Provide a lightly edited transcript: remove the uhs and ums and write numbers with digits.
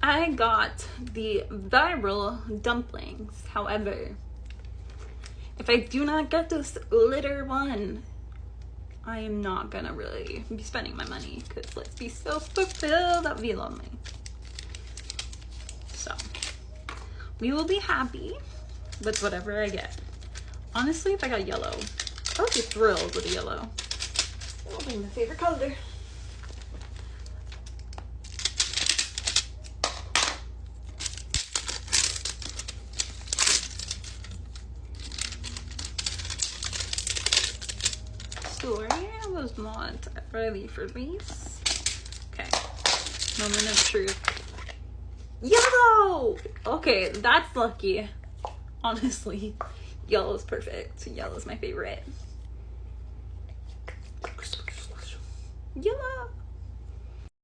I got the viral dumplings. However, if I do not get this glitter one, I am not gonna really be spending my money, because let's be self-fulfilled, that would be lonely. So we will be happy with whatever I get. Honestly, if I got yellow, I would be thrilled with a yellow. That'll be my favorite color. Sorry, I was not ready for these. Okay, moment of truth. Yellow! Okay, that's lucky. Honestly, yellow is perfect. Yellow is my favorite. Yellow!